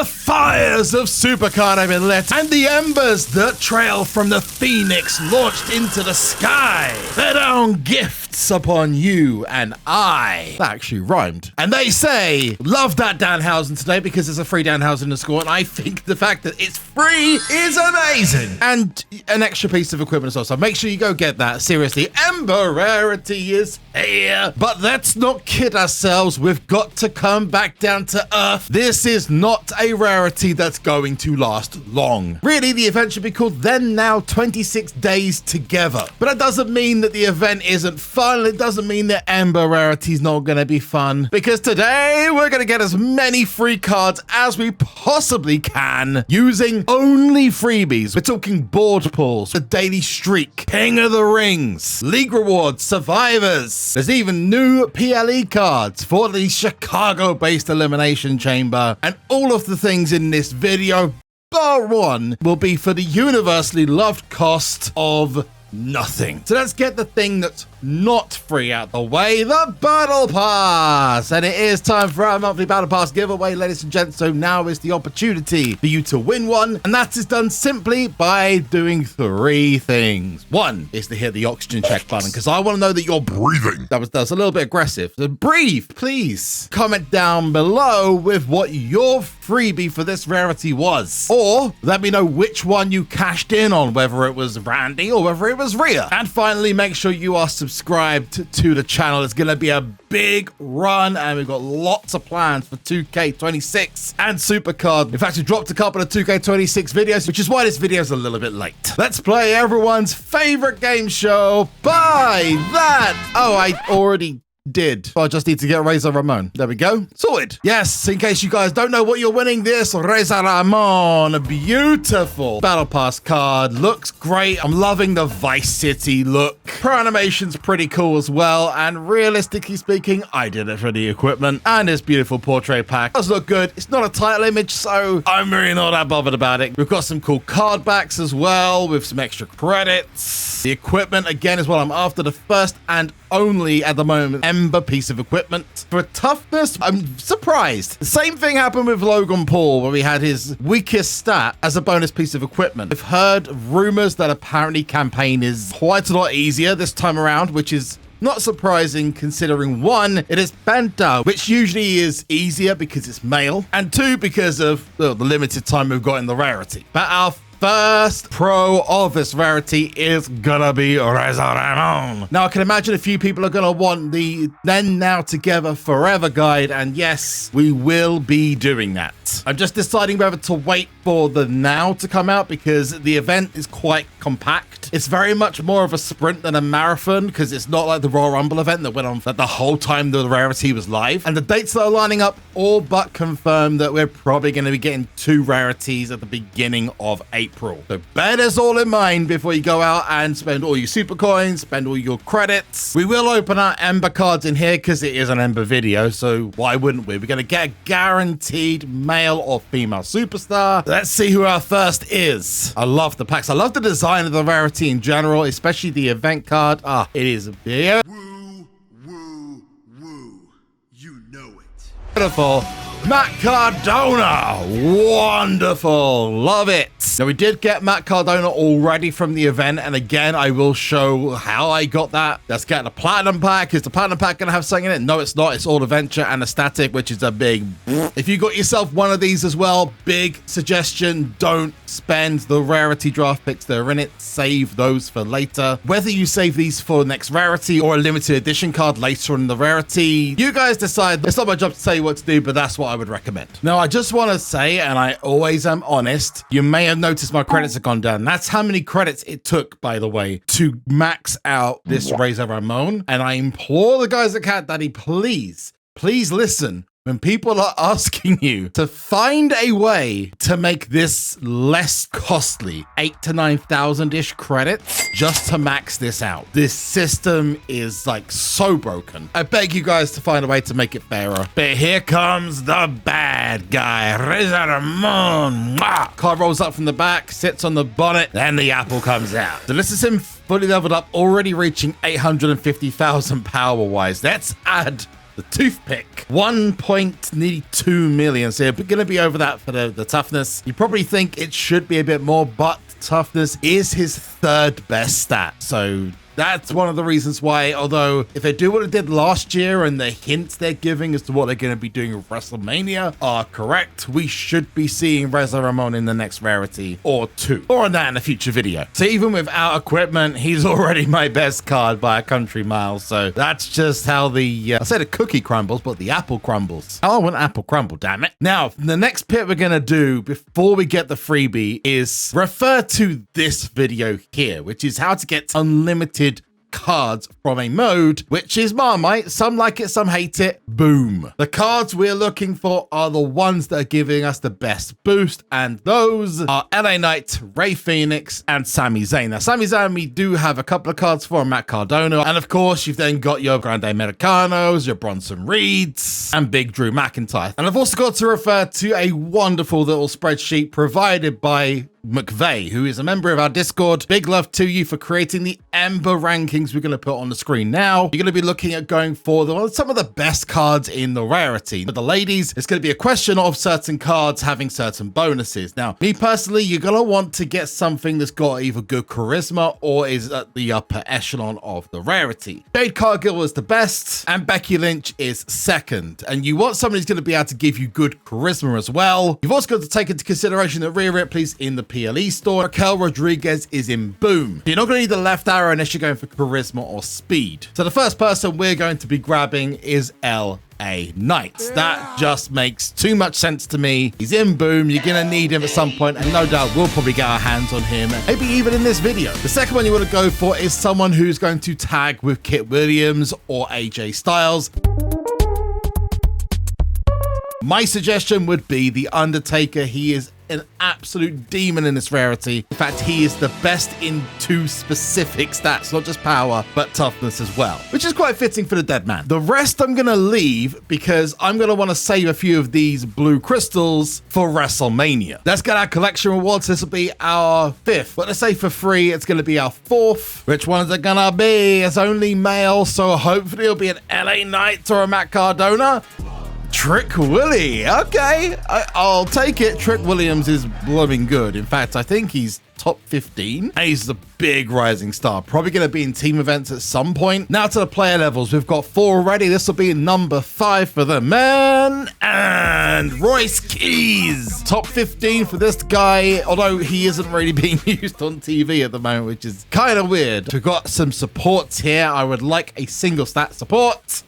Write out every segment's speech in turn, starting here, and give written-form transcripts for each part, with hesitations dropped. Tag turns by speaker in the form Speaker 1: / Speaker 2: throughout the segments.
Speaker 1: fires of SuperCard have been lit, and the embers that trail from the phoenix launched into the sky. Their own gifts upon you and I. That actually rhymed. And they say, love that Danhausen today because it's a free Danhausen in the score, and I think the fact that it's free is amazing. And an extra piece of equipment as well, so make sure you go get that. Seriously, Ember Rarity is here. But let's not kid ourselves, we've got to come back down to earth. This is not a rarity that's going to last long. Really, the event should be called Then Now 26 Days Together. But that doesn't mean that the event isn't fun. It doesn't mean that Ember Rarity is not going to be fun. Because today, we're going to get as many free cards as we possibly can using only freebies. We're talking board pulls, the Daily Streak, King of the Rings, League Rewards, Survivors. There's even new PLE cards for the Chicago-based Elimination Chamber. And all of the things in this video, bar one, will be for the universally loved cost of nothing. So let's get the thing that's not free out the way, the Battle Pass. And it is time for our monthly Battle Pass giveaway, ladies and gents. So now is the opportunity for you to win one. And that is done simply by doing three things. One is to hit the oxygen check button, because I want to know that you're breathing. That's a little bit aggressive. So breathe, please. Comment down below with what your freebie for this rarity was. Or let me know which one you cashed in on, whether it was Randy or whether it was Rhea. And finally, make sure you are subscribed to the channel. It's gonna be a big run, and we've got lots of plans for 2K26 and SuperCard. In fact, we dropped a couple of 2K26 videos, which is why this video is a little bit late. Let's play everyone's favorite game show. Buy that. Oh, I already did. I just need to get Razor Ramon. There we go. Sorted. Yes, in case you guys don't know what you're winning, this Razor Ramon beautiful Battle Pass card. Looks great. I'm loving the Vice City look. Pro animation's pretty cool as well. And realistically speaking, I did it for the equipment. And this beautiful portrait pack does look good. It's not a title image, so I'm really not that bothered about it. We've got some cool card backs as well with some extra credits. The equipment, again, is what I'm after. The first and only, at the moment, Ember piece of equipment. For toughness, I'm surprised. The same thing happened with Logan Paul, where we had his weakest stat as a bonus piece of equipment. I've heard rumors that apparently campaign is quite a lot easier this time around, which is not surprising considering one, it is Penta, which usually is easier because it's male, and two, because of the limited time we've got in the rarity. But our first pro of this rarity is gonna be Razor Ramon. Now, I can imagine a few people are gonna want the Then Now Together Forever guide, and yes, we will be doing that. I'm just deciding whether to wait for the Now to come out, because the event is quite compact. It's very much more of a sprint than a marathon, because it's not like the Royal Rumble event that went on for the whole time the rarity was live. And the dates that are lining up all but confirm that we're probably going to be getting two rarities at the beginning of April. So bear this all in mind before you go out and spend all your super coins, spend all your credits. We will open our Ember cards in here because it is an Ember video, so why wouldn't we? We're going to get a guaranteed male or female superstar. Let's see who our first is. I love the packs. I love the design of the rarity in general, especially the event card. It is beautiful.
Speaker 2: Woo, woo, woo. You know it.
Speaker 1: Beautiful. Matt Cardona, wonderful, love it. Now, we did get Matt Cardona already from the event, and again, I will show how I got that. Let's get the Platinum Pack. Is the Platinum Pack gonna have something in it? No, it's not. It's all Adventure and a Static, which is a big... If you got yourself one of these as well, big suggestion, don't spend the rarity draft picks that are in it. Save those for later. Whether you save these for the next rarity or a limited edition card later in the rarity, you guys decide. It's not my job to tell you what to do, but that's what I would recommend. Now, I just want to say, and I always am honest, you may have noticed my credits have gone down. That's how many credits it took, by the way, to max out this Razor Ramon. And I implore the guys at Cat Daddy, please listen. When people are asking you to find a way to make this less costly, 8,000 to 9,000-ish credits, just to max this out. This system is like so broken. I beg you guys to find a way to make it fairer. But here comes the bad guy, Razor Ramon. Card rolls up from the back, sits on the bonnet, then the apple comes out. So this is him fully leveled up, already reaching 850,000 power-wise. Let's add the toothpick. 1.2 million. So you're going to be over that for the toughness. You probably think it should be a bit more, but toughness is his third best stat. So that's one of the reasons why, although if they do what they did last year and the hints they're giving as to what they're going to be doing with WrestleMania are correct, we should be seeing Reza Ramon in the next rarity or two, or on that in a future video. So even without equipment, he's already my best card by a country mile. So that's just how I said the cookie crumbles, but the apple crumbles. Oh, I want apple crumble, damn it. Now, the next pit we're going to do before we get the freebie is refer to this video here, which is how to get unlimited cards from a mode, which is Marmite. Some like it, some hate it. Boom. The cards we're looking for are the ones that are giving us the best boost, and those are LA Knight, Rey Fenix, and Sami Zayn. Now, Sami Zayn, we do have a couple of cards for Matt Cardona, and of course, you've then got your Grande Americanos, your Bronson Reeds, and Big Drew McIntyre. And I've also got to refer to a wonderful little spreadsheet provided by McVeigh, who is a member of our Discord. Big love to you for creating the Ember rankings we're going to put on the screen now. You're going to be looking at going for some of the best cards in the rarity. For the ladies, it's going to be a question of certain cards having certain bonuses. Now, me personally, you're going to want to get something that's got either good charisma or is at the upper echelon of the rarity. Jade Cargill is the best, and Becky Lynch is second. And you want somebody who's going to be able to give you good charisma as well. You've also got to take into consideration that Rhea Ripley's in the PLE store. Raquel Rodriguez is in Boom. You're not going to need the left arrow unless you're going for charisma or speed. So the first person we're going to be grabbing is LA Knight. That just makes too much sense to me. He's in Boom. You're going to need him at some point, and no doubt we'll probably get our hands on him, maybe even in this video. The second one you want to go for is someone who's going to tag with Kit Williams or AJ Styles. My suggestion would be The Undertaker. He is an absolute demon in this rarity. In fact, he is the best in two specific stats, not just power, but toughness as well, which is quite fitting for the dead man. The rest I'm going to leave because I'm going to want to save a few of these blue crystals for WrestleMania. Let's get our collection rewards. This will be our fifth, but let's say for free, it's going to be our fourth. Which one's it going to be? It's only male, so hopefully it'll be an LA Knight or a Matt Cardona. Trick Willie. Okay, I'll take it. Trick Williams is blooming good. In fact, I think he's top 15. He's a big rising star. Probably going to be in team events at some point. Now to the player levels. We've got 4 already. This will be number 5 for the men. And Royce Keys. Top 15 for this guy, although he isn't really being used on TV at the moment, which is kind of weird. We've got some supports here. I would like a single stat support.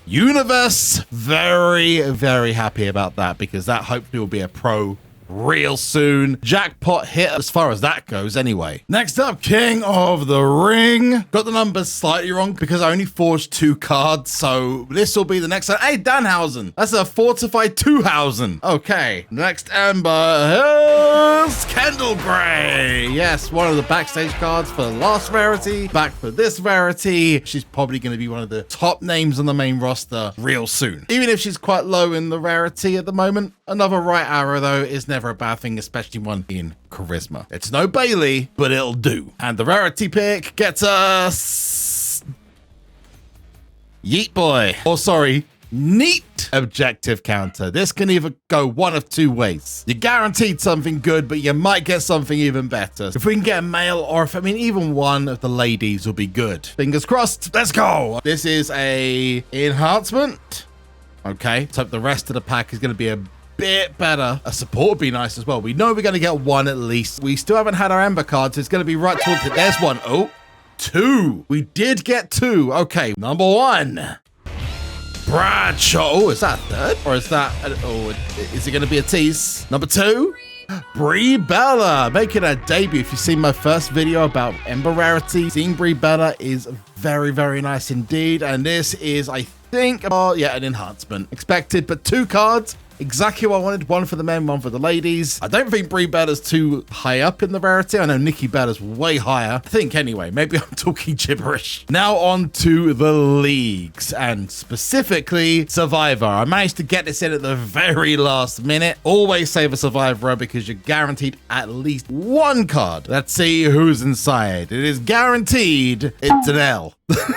Speaker 1: Universe, very, very happy about that because that hopefully will be a pro real soon. Jackpot hit as far as that goes anyway. Next up, King of the Ring. Got the numbers slightly wrong because I only forged 2 cards, so this will be the next one. Hey, Danhausen. That's a fortified 2,000. Okay, next Ember is Kendall Gray. Yes, one of the backstage cards for the last rarity. Back for this rarity. She's probably going to be one of the top names on the main roster real soon. Even if she's quite low in the rarity at the moment. Another right arrow, though, is never a bad thing, especially one in charisma. It's no Bailey, but it'll do. And the rarity pick gets us Yeet Boy. Or sorry, Neat Objective Counter. This can either go one of 2 ways. You're guaranteed something good, but you might get something even better. If we can get a male, or if, I mean, even one of the ladies will be good. Fingers crossed. Let's go. This is a enhancement. Okay. So the rest of the pack is going to be a bit better. A support would be nice as well. We know we're going to get 1 at least. We still haven't had our Ember cards. So it's going to be right towards it. There's 1. Oh, 2. We did get 2. Okay, number 1. Bradshaw. Oh, is that 3rd? Or is that... Oh, is it going to be a tease? Number 2. Brie Bella making her debut. If you've seen my first video about Ember Rarity, seeing Brie Bella is very, very nice indeed. And this is, I think, yeah, an enhancement. Expected, but 2 cards. Exactly what I wanted. 1 for the men, 1 for the ladies. I don't think Brie Bella's too high up in the rarity. I know Nikki Bella's way higher. I think anyway. Maybe I'm talking gibberish. Now on to the leagues and specifically Survivor. I managed to get this in at the very last minute. Always save a Survivor because you're guaranteed at least 1 card. Let's see who's inside. It is guaranteed it's an L.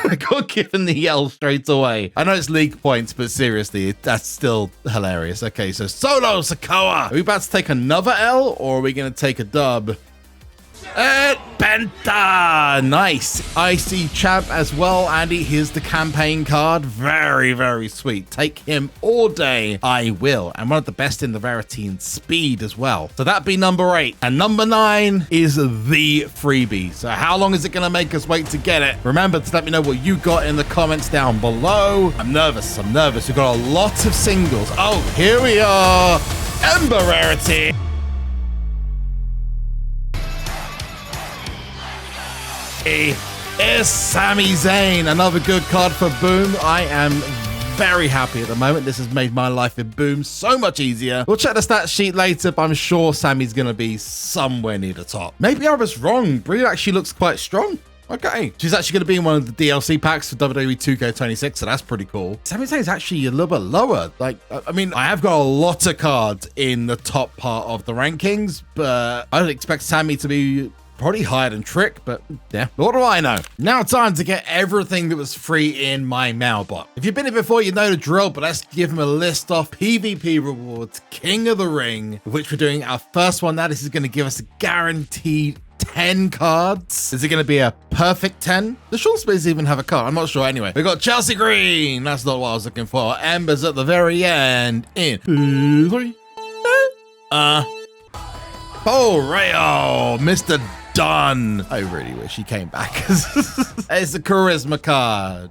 Speaker 1: I got given the L straight away. I know it's league points, but seriously, that's still hilarious. Okay, so Solo Sikoa. Are we about to take another L, or are we going to take a dub? Penta! Nice. Icy Champ as well, Andy. Here's the campaign card. Very, very sweet. Take him all day. I will. And one of the best in the rarity and speed as well. So that'd be number 8. And number 9 is the freebie. So how long is it going to make us wait to get it? Remember to let me know what you got in the comments down below. I'm nervous. We've got a lot of singles. Oh, here we are. Ember Rarity. Is Sami Zayn. Another good card for Boom. I am very happy at the moment. This has made my life in Boom so much easier. We'll check the stat sheet later, but I'm sure Sammy's going to be somewhere near the top. Maybe I was wrong. Brie actually looks quite strong. Okay. She's actually going to be in one of the DLC packs for WWE 2K26, so that's pretty cool. Sami Zayn's actually a little bit lower. Like, I mean, I have got a lot of cards in the top part of the rankings, but I don't expect Sammy to be probably higher than Trick, but yeah, what do I know? Now time to get everything that was free in my mailbox. If you've been here before, you know the drill, but let's give him a list of PvP rewards, King of the Ring, which we're doing our first one. Now this is going to give us a guaranteed 10 cards. Is it going to be a perfect 10? The Sean Spears even have a card. I'm not sure. Anyway, we got Chelsea Green. That's not what I was looking for. Ember's at the very end. In 3. Oh, Rayo, Mr. Done. I really wish he came back. It's a charisma card.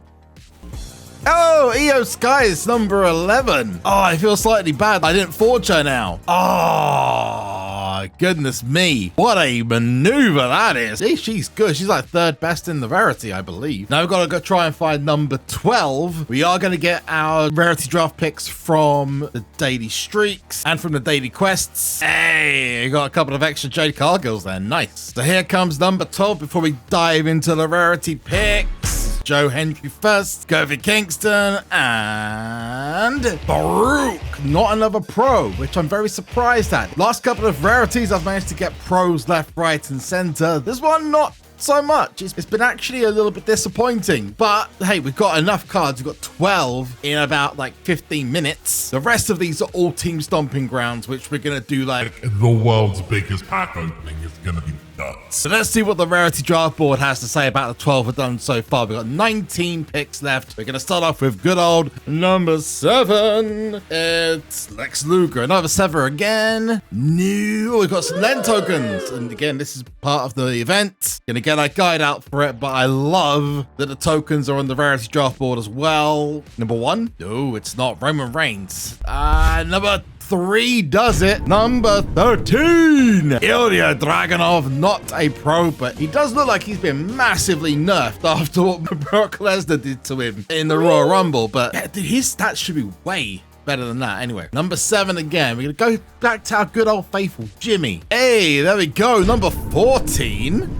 Speaker 1: Oh, EO Sky is number 11. Oh, I feel slightly bad. I didn't forge her now. Oh, goodness me. What a maneuver that is. See, she's good. She's like 3rd best in the rarity, I believe. Now we've got to go try and find number 12. We are going to get our rarity draft picks from the daily streaks and from the daily quests. Hey, got a couple of extra Jade Cargills there. Nice. So here comes number 12 before we dive into the rarity picks. Joe Hendry first, Kofi Kingston, and Baruch. Not another pro, which I'm very surprised at. Last couple of rarities, I've managed to get pros left, right, and center. This one, not so much. It's been actually a little bit disappointing, but hey, we've got enough cards. We've got 12 in about like 15 minutes. The rest of these are all team stomping grounds, which we're gonna do like
Speaker 3: the world's biggest pack opening is gonna be nuts.
Speaker 1: So let's see what the rarity draft board has to say about the 12 we've done so far. We've got 19 picks left. We're gonna start off with good old number 7. It's Lex Luger. Another 7 again. New. We've got some Len tokens, and again, this is part of the event. Gonna get our guide out for it, but I love that the tokens are on the rarity draft board as well. Number 1. No, it's not Roman Reigns. Number 3 does it. Number 13. Ilya Dragunov, not a pro, but he does look like he's been massively nerfed after what Brock Lesnar did to him in the Royal Rumble. But yeah, dude, his stats should be way better than that. Anyway, number 7 again. We're going to go back to our good old faithful Jimmy. Hey, there we go. Number 14.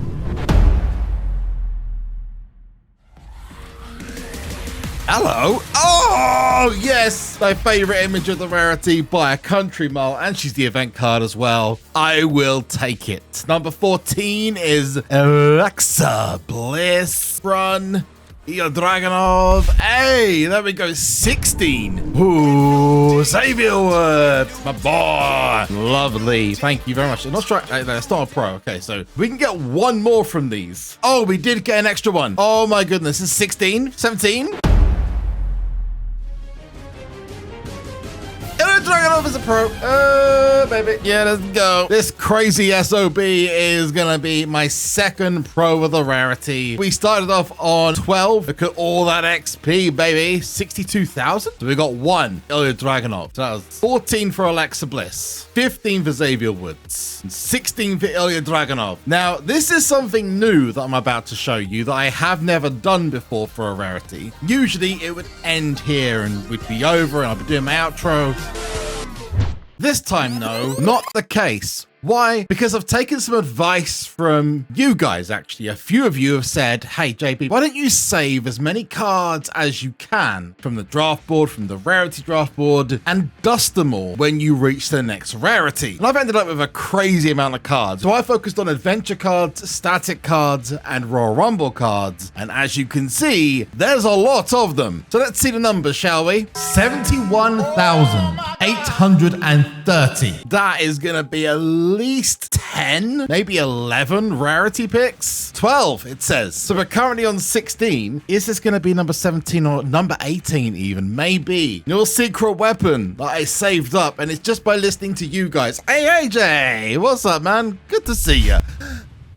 Speaker 1: Hello. Oh, yes. My favorite image of the rarity by a country mile, and she's the event card as well. I will take it. Number 14 is Alexa Bliss. Run. Ilya Dragunov. Hey, there we go. 16. Ooh, Xavier Woods, my boy. Lovely. Thank you very much. Not sure. That's not a pro. Okay, so we can get one more from these. Oh, we did get an extra one. Oh my goodness. This is 16, 17. Dragunov is a pro. Baby. Yeah, let's go. This crazy SOB is going to be my 2nd pro of the rarity. We started off on 12. Look at all that XP, baby. 62,000. So we got 1. Ilya Dragunov. So that was 14 for Alexa Bliss. 15 for Xavier Woods. And 16 for Ilya Dragunov. Now, this is something new that I'm about to show you that I have never done before for a rarity. Usually, it would end here and we'd be over and I'd be doing my outro. This time, though, not the case. Why? Because I've taken some advice from you guys, actually. A few of you have said, hey, JB, why don't you save as many cards as you can from the draft board, from the rarity draft board, and dust them all when you reach the next rarity. And I've ended up with a crazy amount of cards. So I focused on adventure cards, static cards, and Royal Rumble cards. And as you can see, there's a lot of them. So let's see the numbers, shall we? 71,830. That is going to be a least 10, maybe 11 rarity picks. 12, it says. So we're currently on 16. Is this going to be number 17 or number 18 even? Maybe. Your secret weapon that I saved up, and it's just by listening to you guys. Hey, AJ, what's up, man? Good to see you.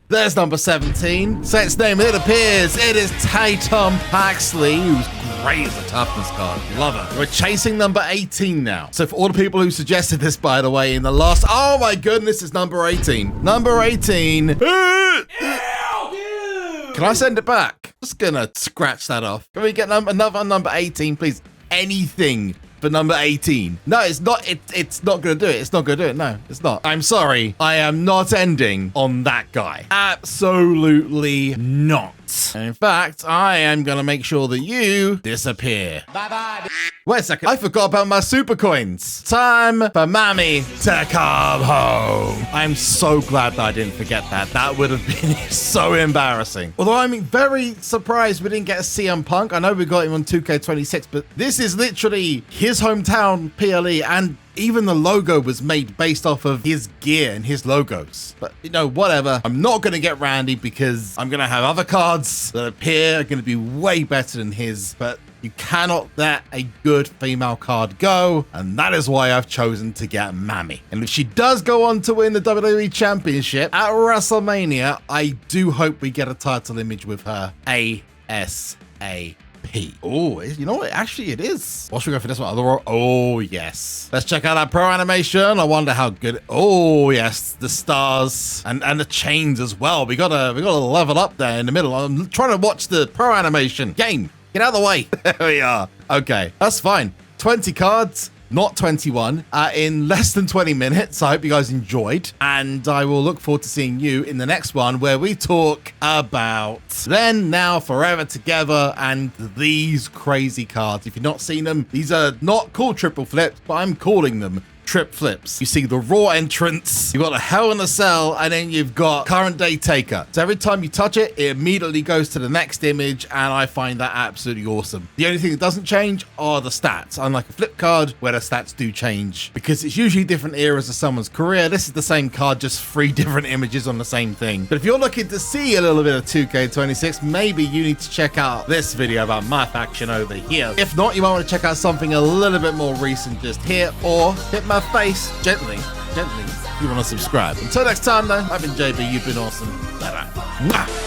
Speaker 1: There's number 17. Say its name, it appears. It is Tatum Paxley, who's great as a toughness card. Love her. We're chasing number 18 now. So for all the people who suggested this, by the way, in the last... Oh my goodness, it's number 18. Number 18. Can I send it back? Just gonna scratch that off. Can we get another number 18, please? Anything for number 18. No, it's not. It's not gonna do it. It's not gonna do it. No, it's not. I'm sorry. I am not ending on that guy. Absolutely not. And in fact, I am gonna make sure that you disappear. Bye-bye. Wait a second. I forgot about my super coins. Time for Mammy to come home. I'm so glad that I didn't forget that. That would have been so embarrassing. Although I'm very surprised we didn't get a CM Punk. I know we got him on 2K26, but this is literally his hometown PLE, and even the logo was made based off of his gear and his logos. But, you know, whatever. I'm not going to get Randy because I'm going to have other cards that appear are going to be way better than his. But you cannot let a good female card go. And that is why I've chosen to get Mammy. And if she does go on to win the WWE Championship at WrestleMania, I do hope we get a title image with her ASAP. Oh, you know what? Actually, it is. What should we go for this one? Oh, yes. Let's check out that pro animation. I wonder how good. Oh, yes. The stars and the chains as well. We gotta level up there in the middle. I'm trying to watch the pro animation. Game, get out of the way. There we are. Okay, that's fine. 20 cards. Not 21, in less than 20 minutes. I hope you guys enjoyed, and I will look forward to seeing you in the next one where we talk about Then, Now, Forever Together and these crazy cards. If you've not seen them, these are not called triple flips, but I'm calling them trip flips. You see the Raw entrance, you've got a Hell in a Cell, and then you've got Current Day Taker. So every time you touch it, it immediately goes to the next image, and I find that absolutely awesome. The only thing that doesn't change are the stats, unlike a flip card where the stats do change, because it's usually different eras of someone's career. This is the same card, just 3 different images on the same thing. But if you're looking to see a little bit of 2K26, maybe you need to check out this video about my faction over here. If not, you might want to check out something a little bit more recent just here, or hit my face gently if you want to subscribe. Until next time, though, I've been JB. You've been awesome. Bye bye.